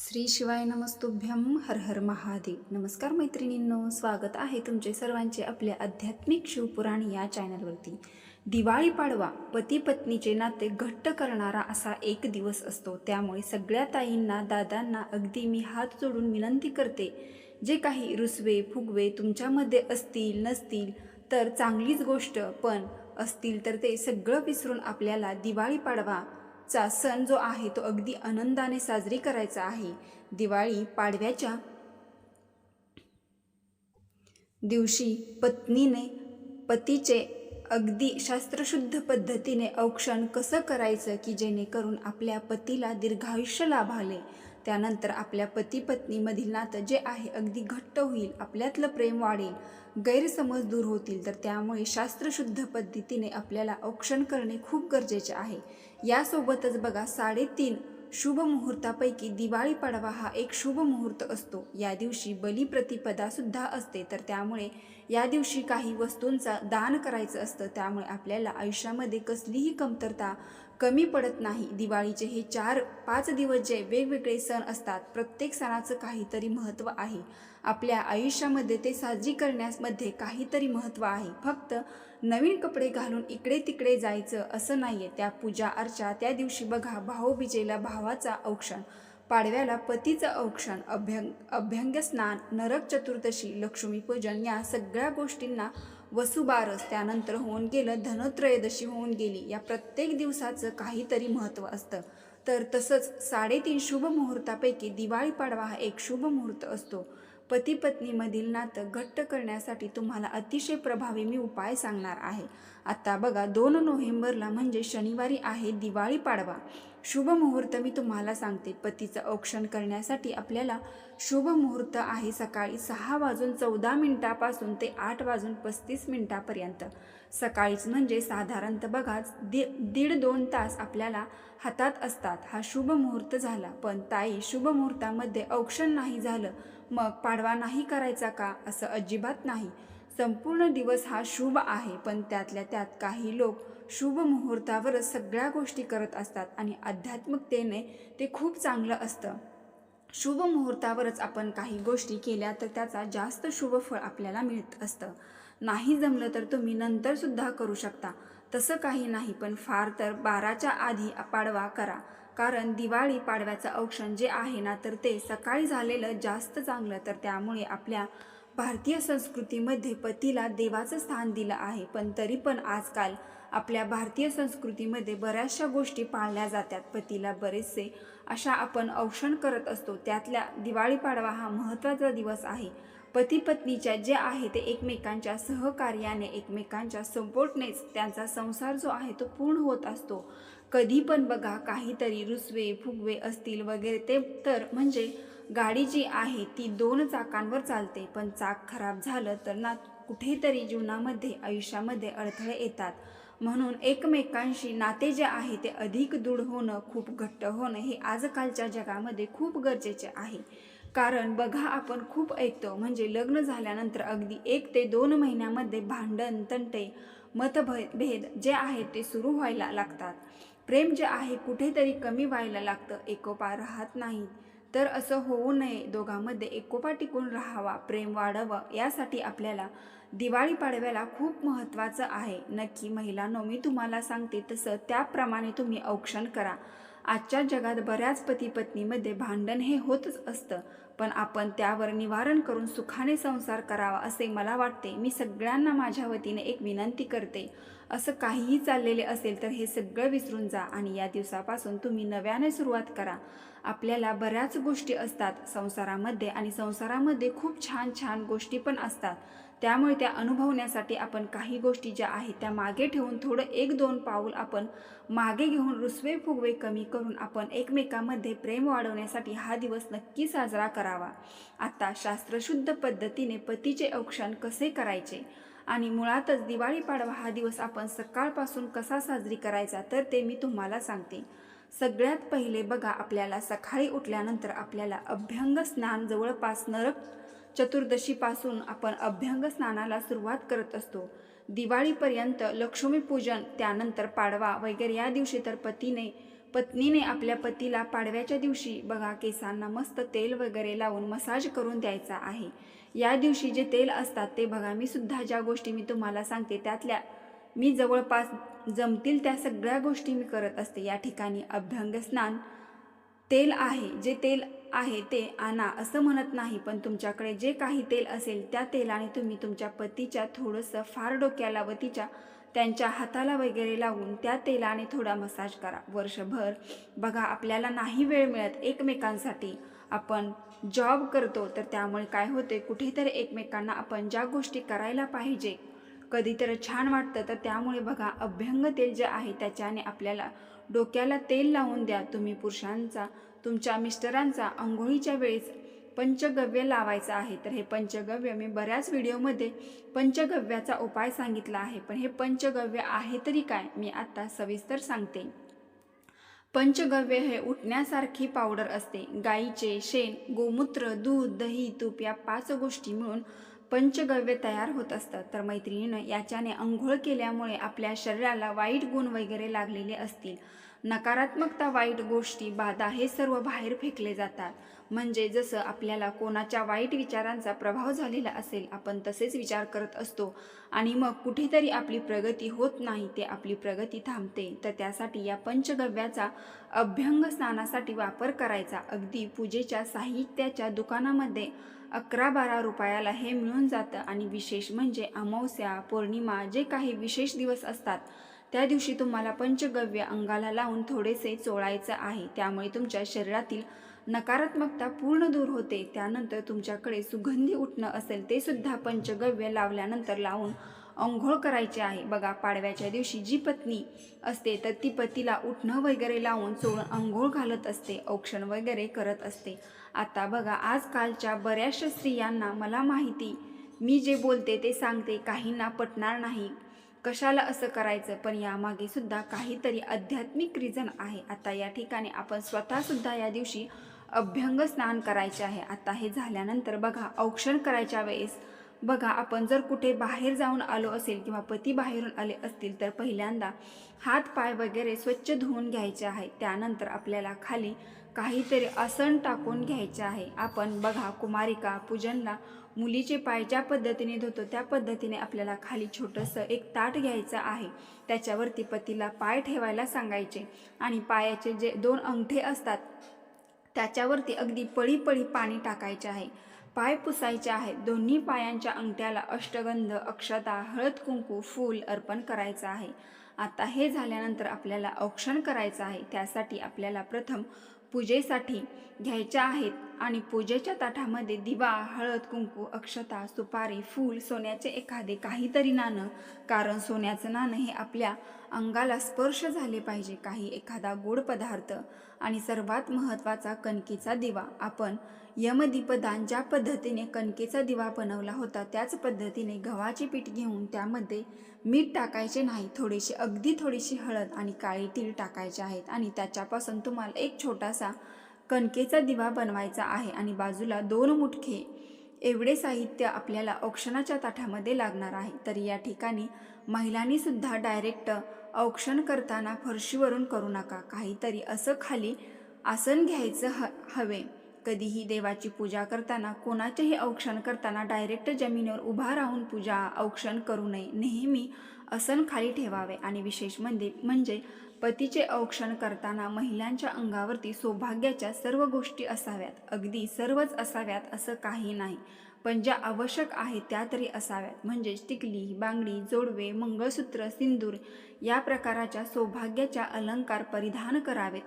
श्री शिवाय नमस्तुभ्यं हर हर महादेव. नमस्कार मैत्रिणींनो, स्वागत आहे तुमचे सर्वांचे आपल्या आध्यात्मिक शिवपुराण या चॅनलवरती. दिवाळी पाडवा पती पत्नीचे नाते घट्ट करणारा असा एक दिवस असतो. त्यामुळे सगळ्या ताईंना दादांना अगदी मी हात जोडून विनंती करते, जे काही रुसवे फुगवे तुमच्यामध्ये असतील नसतील तर चांगलीच गोष्ट, पण असतील तर ते सगळं विसरून आपल्याला दिवाळी पाडवा चा सण जो आहे तो अगदी आनंदाने साजरी करायचा आहे. दिवाळी पाडव्याच्या दिवशी पत्नीने पतीचे अगदी शास्त्रशुद्ध पद्धतीने औक्षण कसं करायचं की जेणेकरून आपल्या पतीला दीर्घायुष्य लाभाले, त्यानंतर आपल्या पती पत्नीमधील नातं जे आहे अगदी घट्ट होईल, आपल्यातलं प्रेम वाढेल, गैरसमज दूर होतील. तर त्यामुळे शास्त्रशुद्ध पद्धतीने आपल्याला औक्षण करणे खूप गरजेचे आहे. यासोबतच बघा, 3.5 शुभ मुहूर्तापैकी दिवाळी पाडवा हा एक शुभ मुहूर्त असतो. या दिवशी बलिप्रतिपदा सुद्धा असते. तर त्यामुळे या दिवशी काही वस्तूंचा दान करायचं असतं. त्यामुळे आपल्याला आयुष्यामध्ये कसलीही कमतरता कमी पडत नाही. दिवाळीचे हे 4-5 दिवस जे वेगवेगळे सण असतात, प्रत्येक सणाचं काहीतरी महत्त्व आहे. आपल्या आयुष्यामध्ये ते साजरी करण्यामध्ये काहीतरी महत्त्व आहे. फक्त नवीन कपडे घालून इकडे तिकडे जायचं असं नाही आहे. त्या पूजा अर्चा, त्या दिवशी बघा, भाऊबीजेला भावाचा औक्षण, पाडव्याला पतीचं औक्षण, अभ्यंग स्नान, नरक चतुर्दशी, लक्ष्मीपूजन, या सगळ्या गोष्टींना वसुबारस, त्यानंतर होऊन गेलं धनत्रयोदशी होऊन गेली. या प्रत्येक दिवसाचं काहीतरी महत्त्व असतं. तर तसंच 3.5 शुभ मुहूर्तापैकी दिवाळी पाडवा हा एक शुभ मुहूर्त असतो. पती पत्नीमधील नातं घट्ट करण्यासाठी तुम्हाला अतिशय प्रभावी मी उपाय सांगणार आहे. आता बघा, 2 नोव्हेंबरला म्हणजे शनिवारी आहे दिवाळी पाडवा. शुभ मुहूर्त मी तुम्हाला सांगते. पतीचं औक्षण करण्यासाठी आपल्याला शुभ मुहूर्त आहे सकाळी 6:14 ते 8:35 सकाळीच, म्हणजे साधारणतः बघा 1.5-2 तास आपल्याला हातात असतात. हा शुभ मुहूर्त झाला. पण ताई, शुभ मुहूर्तामध्ये औक्षण नाही झालं मग पाडवा नाही करायचा का? असं अजिबात नाही. संपूर्ण दिवस हा शुभ आहे. पण त्यातल्या त्यात काही लोक शुभ मुहूर्तावरच सगळ्या गोष्टी करत असतात आणि आध्यात्मिकतेने ते खूप चांगलं असतं. शुभ मुहूर्तावरच आपण काही गोष्टी केल्या तर त्याचा जास्त शुभ फळ आपल्याला मिळत असतं. नाही जमलं तर तुम्ही नंतर सुद्धा करू शकता, तसं काही नाही. पण फार तर 12च्या आधी पाडवा करा, कारण दिवाळी पाडव्याचं औक्षण जे आहे ना, तर ते सकाळी झालेलं जास्त चांगलं. तर त्यामुळे आपल्या भारतीय संस्कृतीमध्ये पतीला देवाचं स्थान दिलं आहे. पण तरी पण आजकाल आपल्या भारतीय संस्कृतीमध्ये बऱ्याचशा गोष्टी पाळल्या जातात. पतीला बरेचसे अशा आपण औक्षण करत असतो. त्यातल्या दिवाळी पाडवा हा महत्त्वाचा दिवस आहे. पती पत्नीच्या जे आहे ते एकमेकांच्या सहकार्याने, एकमेकांच्या सपोर्टनेच त्यांचा संसार जो आहे तो पूर्ण होत असतो. कधी पण बघा, काहीतरी रुसवे फुगवे असतील वगैरे, ते तर म्हणजे गाडी जी आहे ती 2 चाकांवर चालते, पण चाक खराब झालं तर ना कुठेतरी जीवनामध्ये आयुष्यामध्ये अडथळे येतात. म्हणून एकमेकांशी नाते जे आहे ते अधिक दृढ होणं, खूप घट्ट होणं हे आजकालच्या जगामध्ये खूप गरजेचे आहे. कारण बघा, आपण खूप ऐकतो, म्हणजे लग्न झाल्यानंतर अगदी 1 ते 2 महिन्यामध्ये भांडण तंटे मतभेद जे आहेत ते सुरू व्हायला लागतात. प्रेम जे आहे कुठेतरी कमी व्हायला लागतं, एकोपा राहत नाही. तर असं होऊ नये, दोघांमध्ये एकोपा टिकून राहावा, प्रेम वाढावं, यासाठी आपल्याला दिवाळी पाडव्याला खूप महत्त्वाचं आहे. नक्की महिलांनो, मी तुम्हाला सांगते तसं त्याप्रमाणे तुम्ही औक्षण करा. आजच्या जगात बऱ्याच पती पत्नीमध्ये भांडण हे होतच असतं, पण आपण त्यावर निवारण करून सुखाने संसार करावा असे मला वाटते. मी सगळ्यांना माझ्या वतीने एक विनंती करते, असं काहीही चाललेले असेल तर हे सगळं विसरून जा आणि या दिवसापासून तुम्ही नव्याने सुरुवात करा. आपल्याला बऱ्याच गोष्टी असतात संसारामध्ये आणि संसारामध्ये खूप छान छान गोष्टी पण असतात. त्यामुळे त्या अनुभवण्यासाठी आपण काही गोष्टी ज्या आहेत त्या मागे ठेवून थोडं 1-2 पाऊल आपण मागे घेऊन रुसवे फुगवे कमी करून आपण एकमेकांमध्ये प्रेम वाढवण्यासाठी हा दिवस नक्की साजरा करावा. आता शास्त्रशुद्ध पद्धतीने पतीचे औक्षण कसे करायचे आणि मुळातच दिवाळी पाडवा हा दिवस आपण सकाळपासून कसा साजरी करायचा तर ते मी तुम्हाला सांगते. सगळ्यात पहिले बघा, आपल्याला सकाळी उठल्यानंतर आपल्याला अभ्यंग स्नान, जवळपास नरक चतुर्दशीपासून आपण अभ्यंग स्नानाला सुरुवात करत असतो. दिवाळीपर्यंत लक्ष्मीपूजन, त्यानंतर पाडवा वगैरे या दिवशी तर पतीने पत्नीने आपल्या पतीला पाडव्याच्या दिवशी बघा केसांना मस्त तेल वगैरे लावून मसाज करून द्यायचा आहे. या दिवशी जे तेल असतात ते बघा, मी सुद्धा ज्या गोष्टी मी तुम्हाला सांगते त्यातल्या मी जवळपास जमतील त्या सगळ्या गोष्टी मी करत असते. या ठिकाणी अभ्यंग स्नान तेल आहे, जे तेल आहे ते आणा असं म्हणत नाही, पण तुमच्याकडे जे काही तेल असेल त्या तेलाने तुम्ही तुमच्या पतीच्या थोडंसं फार डोक्याला व त्यांच्या हाताला वगैरे लावून त्या तेलाने थोडा मसाज करा. वर्षभर बघा आपल्याला नाही वेळ मिळत एकमेकांसाठी, आपण जॉब करतो, तर त्यामुळे काय होते कुठेतरी एकमेकांना आपण ज्या गोष्टी करायला पाहिजे कधीतरी छान वाटतं, तर त्यामुळे बघा अभ्यंग तेल जे आहे त्याच्याने आपल्याला डोक्याला तेल लावून द्या. तुम्ही पुरुषांचा तुमच्या मिस्टरांचा अंघोळीच्या वेळेस पंचगव्य लावायचं आहे. तर हे पंचगव्य मी बऱ्याच व्हिडिओमध्ये पंचगव्याचा उपाय सांगितला आहे, पण हे पंचगव्य आहे तरी काय मी आता सविस्तर सांगते. पंचगव्य हे उठण्यासारखी पावडर असते. गाईचे शेण, गोमूत्र, दूध, दही, तूप या 5 गोष्टी मिळून पंचगव्य तयार होत असतं. तर मैत्रिणीनं याच्याने अंघोळ केल्यामुळे आपल्या शरीराला वाईट गुण वगैरे लागलेले असतील, नकारात्मकता, वाईट गोष्टी, बाधा हे सर्व बाहेर फेकले जातात. म्हणजे जसं आपल्याला कोणाच्या वाईट विचारांचा प्रभाव झालेला असेल, आपण तसेच विचार करत असतो आणि मग कुठेतरी आपली प्रगती होत नाही, ते आपली प्रगती थांबते. तर त्यासाठी या पंचगव्याचा अभ्यंग स्नानासाठी वापर करायचा. अगदी पूजेच्या साहित्याच्या दुकानामध्ये 11-12 रुपयाला हे मिळून जातं. आणि विशेष म्हणजे अमावस्या, पौर्णिमा जे काही विशेष दिवस असतात त्या दिवशी तुम्हाला पंचगव्य अंगाला लावून थोडेसे चोळायचं आहे. त्यामुळे तुमच्या शरीरातील नकारात्मकता पूर्ण दूर होते. त्यानंतर तुमच्याकडे सुगंधी उठणं असेल ते सुद्धा पंचगव्य लावल्यानंतर लावून अंघोळ करायचे आहे. बघा पाडव्याच्या दिवशी जी पत्नी असते तर ती पतीला उठणं वगैरे लावून चोळून अंघोळ घालत असते, औक्षण वगैरे करत असते. आता बघा आजकालच्या बऱ्याचशा स्त्रियांना मला माहिती, मी जे बोलते ते सांगते, काहींना पटणार नाही, कशाला असं करायचं, पण यामागे सुद्धा काहीतरी आध्यात्मिक रिझन आहे. आता या ठिकाणी आपण स्वतःसुद्धा या दिवशी अभ्यंग स्नान करायचे आहे. आता हे झाल्यानंतर बघा औक्षण करायच्या वेळेस बघा आपण जर कुठे बाहेर जाऊन आलो असेल किंवा पती बाहेरून आले असतील तर पहिल्यांदा हात पाय वगैरे स्वच्छ धुवून घ्यायचे आहे. त्यानंतर आपल्याला खाली काहीतरी आसन टाकून घ्यायचे आहे. आपण बघा कुमारिका पूजनला मुलीचे पाय ज्या पद्धतीने धुतो त्या पद्धतीने आपल्याला खाली छोटंसं एक ताट घ्यायचं आहे. त्याच्यावरती पतीला पाय ठेवायला सांगायचे आणि पायाचे जे 2 अंगठे असतात त्याच्यावरती अगदी पळी पळी पाणी टाकायचे आहे. पाय पुसायचे आहेत. दोन्ही पायांच्या अंगठ्याला अष्टगंध, अक्षता, हळद, कुंकू, फूल अर्पण करायचं आहे. आता हे झाल्यानंतर आपल्याला औक्षण करायचं आहे. त्यासाठी आपल्याला प्रथम पूजेसाठी घ्यायच्या आहेत आणि पूजेच्या ताटामध्ये दिवा, हळद, कुंकू, अक्षता, सुपारी, फूल, सोन्याचे एखादे काहीतरी नाणं, कारण सोन्याचं नाणं हे आपल्या अंगाला स्पर्श झाले पाहिजे, काही एखादा गोड पदार्थ आणि सर्वात महत्त्वाचा कणकेचा दिवा. आपण यमदीपदान ज्या पद्धतीने कणकेचा दिवा बनवला होता त्याच पद्धतीने गव्हाचे पीठ घेऊन त्यामध्ये मीठ टाकायचे नाही, अगदी थोडीशी हळद आणि काळी तीळ टाकायचे आहेत आणि त्याच्यापासून तुम्हाला एक छोटासा कणकेचा दिवा बनवायचा आहे आणि बाजूला 2 मुठे एवढे साहित्य आपल्याला औक्षणाच्या ताटामध्ये लागणार आहे. तर या ठिकाणी महिलांनी सुद्धा डायरेक्ट औक्षण करताना फरशीवरून करू नका, काहीतरी असं खाली आसन घ्यायचं हवे. कधीही देवाची पूजा करताना कोणाचेही औक्षण करताना डायरेक्ट जमिनीवर उभा राहून पूजा औक्षण करू नये, नेहमी आसन खाली ठेवावे. आणि विशेष म्हणजे पतीचे औक्षण करताना महिलांच्या अंगावरती सौभाग्याच्या सर्व गोष्टी असाव्यात, अगदी सर्वच असाव्यात असं काही नाही, पण ज्या आवश्यक आहेत त्या तरी असाव्यात. म्हणजे टिकली, बांगडी, जोडवे, मंगळसूत्र, सिंदूर या प्रकाराच्या सौभाग्याच्या अलंकार परिधान करावेत.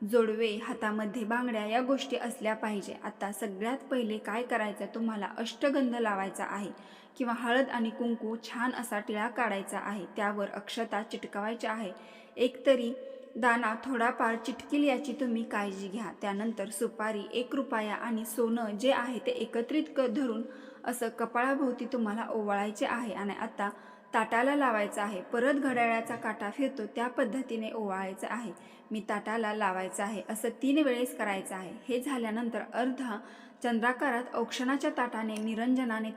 जोडवे, हातामध्ये बांगड्या या गोष्टी असल्या पाहिजे. आता सगळ्यात पहिले काय करायचं, तुम्हाला अष्टगंध लावायचा आहे किंवा हळद आणि कुंकू छान असा टिळा काढायचा आहे. त्यावर अक्षता चिटकवायच्या आहे. एकतरी दाना थोडाफार चिटकील याची तुम्ही काळजी घ्या. त्यानंतर सुपारी, 1 रुपया आणि सोनं जे आहे ते एकत्रित धरून असं कपाळाभोवती तुम्हाला ओवाळायचे आहे आणि आता ताटाला लावायचं आहे. परत घड्याळाचा काटा फिरतो त्या पद्धतीने ओवाळायचं आहे. मी ताटाला लावायचं आहे असं 3 वेळेस करायचं आहे. हे झाल्यानंतर अर्धा चंद्राकारात औक्षणाच्या ताटाने निरंजनाने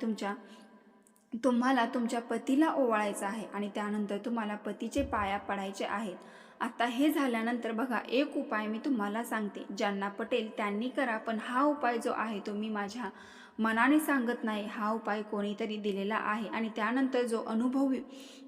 तुम्हाला तुमच्या पतीला ओवाळायचं आहे आणि त्यानंतर तुम्हाला पतीचे पाया पडायचे आहेत. आता हे झाल्यानंतर बघा, एक उपाय मी तुम्हाला सांगते, ज्यांना पटेल त्यांनी करा, पण हा उपाय जो आहे तो मी माझ्या मनाने सांगत नाही, हा उपाय कोणीतरी दिलेला आहे. आणि त्यानंतर जो अनुभवी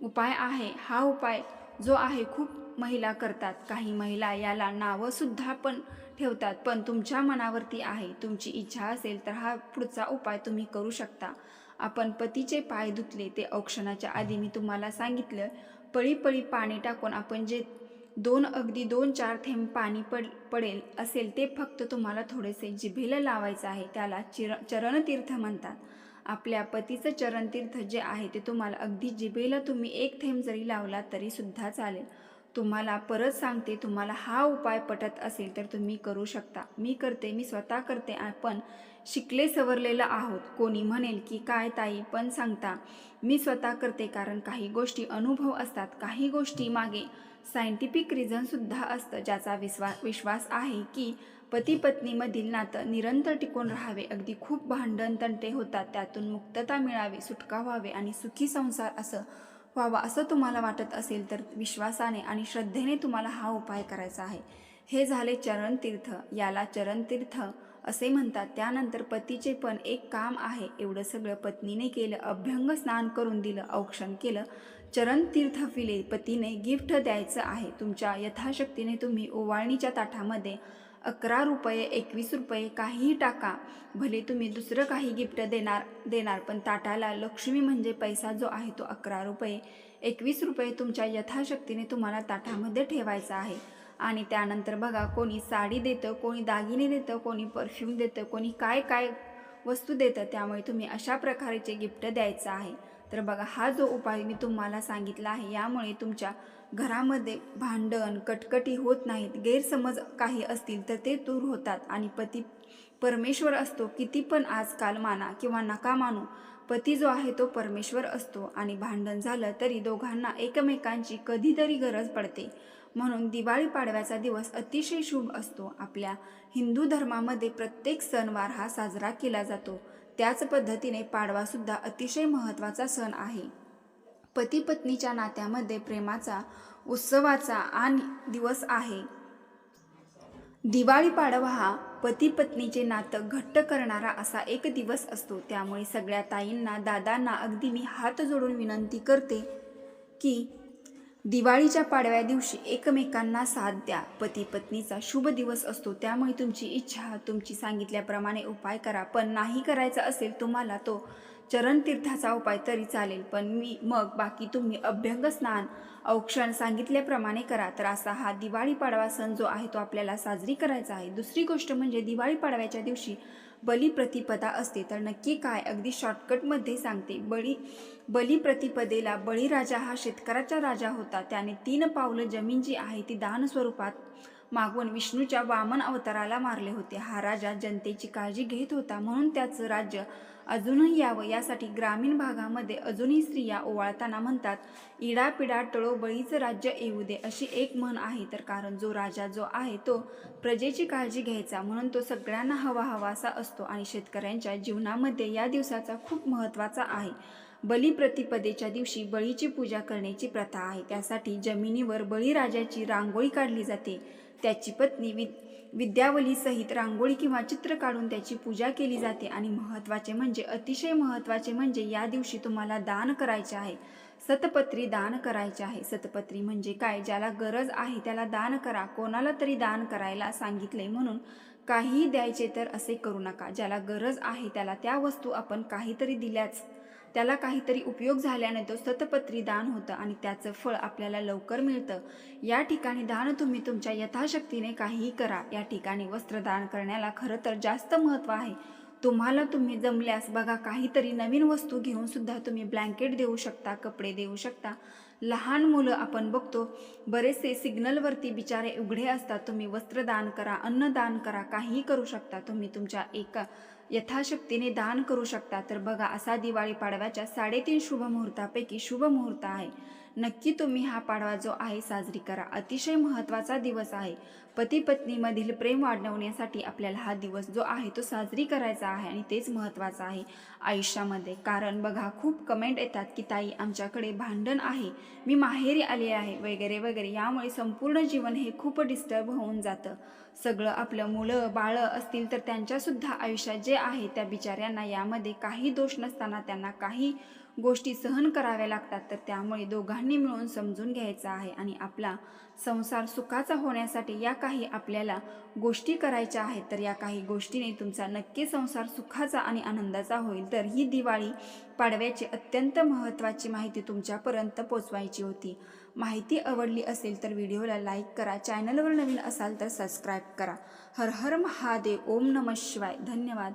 उपाय आहे, हा उपाय जो आहे खूप महिला करतात. काही महिला याला नावंसुद्धा पण ठेवतात, पण तुमच्या मनावरती आहे. तुमची इच्छा असेल तर हा पुढचा उपाय तुम्ही करू शकता. आपण पतीचे पाय धुतले, ते औक्षणाच्या आधी मी तुम्हाला सांगितलं, पळी पाणी टाकून आपण जे अगदी 2-4 थेंब पाणी पडेल असेल ते फक्त तुम्हाला थोडेसे जिभेला लावायचं आहे. त्याला चरणतीर्थ म्हणतात. आपल्या पतीचं चरणतीर्थ जे आहे ते तुम्हाला अगदी जिभेला तुम्ही 1 थेंब जरी लावला तरी सुद्धा चालेल. तुम्हाला परत सांगते, तुम्हाला हा उपाय पटत असेल तर तुम्ही करू शकता. मी करते, मी स्वतः करते. आपण शिकले सवरलेलं आहोत. कोणी म्हणेल की काय ताई पण सांगता, मी स्वतः करते, कारण काही गोष्टी अनुभव असतात, काही गोष्टी मागे सायंटिफिक रिझनसुद्धा असतं, ज्याचा विश्वास आहे की पती पत्नीमधील नातं निरंतर टिकून राहावे. अगदी खूप भांडण तंटे होतात, त्यातून मुक्तता मिळावी, सुटका व्हावे आणि सुखी संसार व्हावा असं तुम्हाला वाटत असेल तर विश्वासाने आणि श्रद्धेने तुम्हाला हा उपाय करायचा आहे. हे झाले चरणतीर्थ, याला चरणतीर्थ असे म्हणतात. त्यानंतर पतीचे पण एक काम आहे. एवढं सगळं पत्नीने केलं, अभ्यंग स्नान करून दिलं, औक्षण केलं, चरणतीर्थ पिले, पतीने गिफ्ट द्यायचं आहे. तुमच्या यथाशक्तीने तुम्ही ओवाळणीच्या ताटामध्ये 11 रुपये, 21 रुपये काहीही टाका. भले तुम्ही दुसरं काही गिफ्ट देणार पण ताटाला लक्ष्मी म्हणजे पैसा जो आहे तो 11 रुपये, 21 रुपये तुमच्या यथाशक्तीने तुम्हाला ताटामध्ये ठेवायचा आहे. आणि त्यानंतर बघा, कोणी साडी देतं, कोणी दागिने देतं, कोणी परफ्यूम देतं, कोणी काय काय वस्तू देतं. त्यामुळे तुम्ही अशा प्रकारचे गिफ्ट द्यायचं आहे. तर बघा, हा जो उपाय मी तुम्हाला सांगितला आहे, यामुळे तुमच्या घरामध्ये भांडण, कटकटी होत नाहीत. गैरसमज काही असतील तर ते दूर होतात. आणि पती परमेश्वर असतो. किती पण आजकाल माना किंवा नका मानू, पती जो आहे तो परमेश्वर असतो. आणि भांडण झालं तरी दोघांना एकमेकांची कधीतरी गरज पडते. म्हणून दिवाळी पाडव्याचा दिवस अतिशय शुभ असतो. आपल्या हिंदू धर्मामध्ये प्रत्येक सणवार हा साजरा केला जातो. त्याच पद्धतीने पाडवासुद्धा अतिशय महत्त्वाचा सण आहे. पती पत्नीच्या नात्यामध्ये प्रेमाचा, उत्सवाचा आणि दिवस आहे. दिवाळी पाडवा हा पती पत्नीचे नातं घट्ट करणारा असा एक दिवस असतो. त्यामुळे सगळ्या ताईंना, दादांना अगदी मी हात जोडून विनंती करते की दिवाळीच्या पाडव्या दिवशी एकमेकांना साथ द्या. पती पत्नीचा शुभ दिवस असतो, त्यामुळे तुमची इच्छा, तुमची सांगितल्याप्रमाणे उपाय करा. पण नाही करायचा असेल तुम्हाला तो चरणतीर्थाचा उपाय तरी चालेल, पण मग बाकी तुम्ही अभ्यंग स्नान, औक्षण सांगितल्याप्रमाणे करा. तर असा हा दिवाळी पाडवा सण जो आहे तो आपल्याला साजरी करायचा आहे. दुसरी गोष्ट म्हणजे दिवाळी पाडव्याच्या दिवशी बलिप्रतिपदा असते. तर नक्की काय, अगदी शॉर्टकटमध्ये सांगते. बलिप्रतिपदेला बळीराजा हा शेतकऱ्याचा राजा होता. त्याने 3 पावलं जमीन जी आहे ती दान स्वरूपात मागून विष्णूच्या वामन अवताराला मारले होते. हा राजा जनतेची काळजी घेत होता, म्हणून त्याचं राज्य अजूनही यावं यासाठी ग्रामीण भागामध्ये अजूनही स्त्रिया ओवाळताना म्हणतात, इडापिडा टळो बळीचं राज्य येऊ दे, अशी एक म्हण आहे. तर कारण जो राजा जो आहे तो प्रजेची काळजी घ्यायचा, म्हणून तो सगळ्यांना हवाहवासा असतो. आणि शेतकऱ्यांच्या जीवनामध्ये या दिवसाचा खूप महत्त्वाचा आहे. बलिप्रतिपदेच्या दिवशी बळीची पूजा करण्याची प्रथा आहे. त्यासाठी जमिनीवर बळीराजाची रांगोळी काढली जाते. त्याची पत्नी विद्यावलीसहित रांगोळी किंवा चित्र काढून त्याची पूजा केली जाते. आणि अतिशय महत्त्वाचे म्हणजे या दिवशी तुम्हाला दान करायचे आहे. सतपत्री दान करायचे आहे. सतपत्री म्हणजे काय, ज्याला गरज आहे त्याला दान करा. कोणाला तरी दान करायला सांगितले म्हणून काहीही द्यायचे तर असे करू नका. ज्याला गरज आहे त्याला त्या वस्तू आपण काहीतरी दिल्याच त्याला काहीतरी उपयोग झाल्याने तो सतपत्री दान होतं आणि त्याचं फळ आपल्याला लवकर मिळतं. या ठिकाणी दान तुम्ही तुमच्या यथाशक्तीने काहीही करा. या ठिकाणी वस्त्रदान करण्याला खरं तर जास्त महत्त्व आहे. तुम्ही जमल्यास बघा, काहीतरी नवीन वस्तू घेऊन सुद्धा तुम्ही ब्लँकेट देऊ शकता, कपडे देऊ शकता. लहान मुलं आपण बघतो, बरेचसे सिग्नलवरती बिचारे उघडे असतात. तुम्ही वस्त्रदान करा, अन्नदान करा, काहीही करू शकता. तुम्ही तुमच्या यथाशक्तीने दान करू शकता. तर बघा, असा दिवाळी पाडव्याच्या 3.5 शुभ मुहूर्तापैकी शुभ मुहूर्त आहे. नक्की तुम्ही हा पाडवा जो आहे साजरी करा. अतिशय महत्त्वाचा दिवस आहे. पती पत्नीमधील प्रेम वाढवण्यासाठी आपल्याला हा दिवस जो आहे तो साजरी करायचा आहे आणि तेच महत्त्वाचं आहे आयुष्यामध्ये. कारण बघा, खूप कमेंट येतात की ताई आमच्याकडे भांडण आहे, मी माहेरी आले आहे वगैरे वगैरे. यामुळे संपूर्ण जीवन हे खूप डिस्टर्ब होऊन जातं. सगळं आपलं मुलं बाळं असतील तर त्यांच्यासुद्धा आयुष्यात जे आहे त्या बिचाऱ्यांना यामध्ये काही दोष नसताना त्यांना काही गोष्टी सहन कराव्या लागतात. तर त्यामुळे दोघांनी मिळून समजून घ्यायचं आहे आणि आपला संसार सुखाचा होण्यासाठी या काही आपल्याला गोष्टी करायच्या आहेत. तर या काही गोष्टीने तुमचा नक्की संसार सुखाचा आणि आनंदाचा होईल. तर ही दिवाळी पाडव्याची अत्यंत महत्त्वाची माहिती तुमच्यापर्यंत पोचवायची होती. माहिती आवडली असेल तर व्हिडिओला लाईक करा, चॅनलवर नवीन असाल तर सबस्क्राईब करा. हर हर महादेव. ओम नमः शिवाय. धन्यवाद.